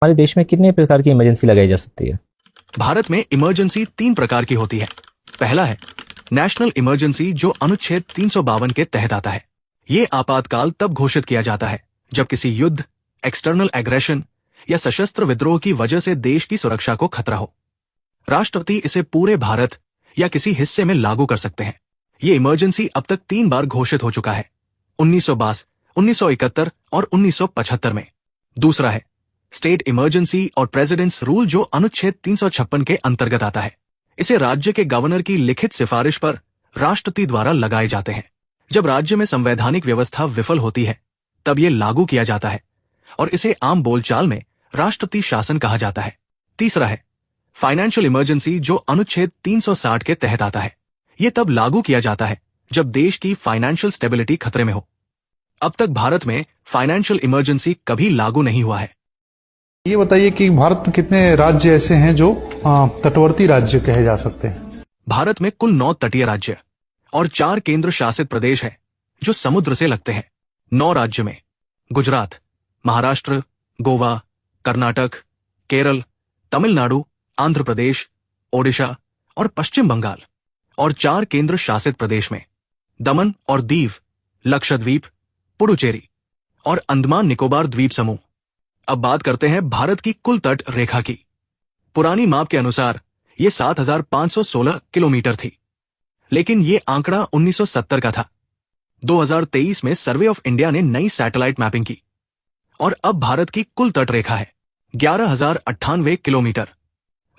हमारे देश में कितने प्रकार की इमरजेंसी लगाई जा सकती है? भारत में इमरजेंसी 3 प्रकार की होती है। पहला है नेशनल इमरजेंसी, जो अनुच्छेद 352 के तहत आता है। ये आपातकाल तब घोषित किया जाता है जब किसी युद्ध, एक्सटर्नल एग्रेशन या सशस्त्र विद्रोह की वजह से देश की सुरक्षा को खतरा हो। राष्ट्रपति इसे पूरे भारत या किसी हिस्से में लागू कर सकते हैं। ये इमरजेंसी अब तक 3 बार घोषित हो चुका है, 1922, 1971 और 1975 में। दूसरा है स्टेट इमरजेंसी और प्रेसिडेंट्स रूल, जो अनुच्छेद 356 के अंतर्गत आता है। इसे राज्य के गवर्नर की लिखित सिफारिश पर राष्ट्रपति द्वारा लगाए जाते हैं। जब राज्य में संवैधानिक व्यवस्था विफल होती है तब ये लागू किया जाता है और इसे आम बोलचाल में राष्ट्रपति शासन कहा जाता है। तीसरा है फाइनेंशियल इमरजेंसी, जो अनुच्छेद 360 के तहत आता है। ये तब लागू किया जाता है जब देश की फाइनेंशियल स्टेबिलिटी खतरे में हो। अब तक भारत में फाइनेंशियल इमरजेंसी कभी लागू नहीं हुआ है। ये बताइए कि भारत में कितने राज्य ऐसे हैं जो तटवर्ती राज्य कहे जा सकते हैं? भारत में कुल 9 तटीय राज्य और 4 केंद्र शासित प्रदेश हैं जो समुद्र से लगते हैं। 9 राज्य में गुजरात, महाराष्ट्र, गोवा, कर्नाटक, केरल, तमिलनाडु, आंध्र प्रदेश, ओडिशा और पश्चिम बंगाल, और 4 केंद्र शासित प्रदेश में दमन और दीव, लक्षद्वीप, पुडुचेरी और अंडमान निकोबार द्वीप समूह। अब बात करते हैं भारत की कुल तट रेखा की। पुरानी माप के अनुसार ये 7,516 किलोमीटर थी, लेकिन ये आंकड़ा 1970 का था। 2023 में सर्वे ऑफ इंडिया ने नई सैटेलाइट मैपिंग की और अब भारत की कुल तट रेखा है 11,098 किलोमीटर।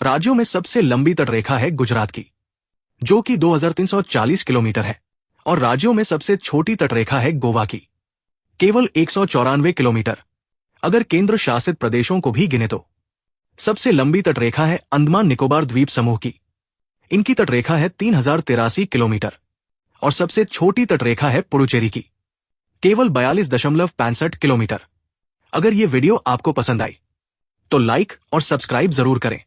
राज्यों में सबसे लंबी तट रेखा है गुजरात की, जो कि 2,340 किलोमीटर है, और राज्यों में सबसे छोटी तट रेखा है गोवा की, केवल 194 किलोमीटर। अगर केंद्र शासित प्रदेशों को भी गिने तो सबसे लंबी तटरेखा है अंडमान निकोबार द्वीप समूह की। इनकी तटरेखा है 3,083 किलोमीटर, और सबसे छोटी तटरेखा है पुडुचेरी की, केवल 42.65 किलोमीटर। अगर ये वीडियो आपको पसंद आई तो लाइक और सब्सक्राइब जरूर करें।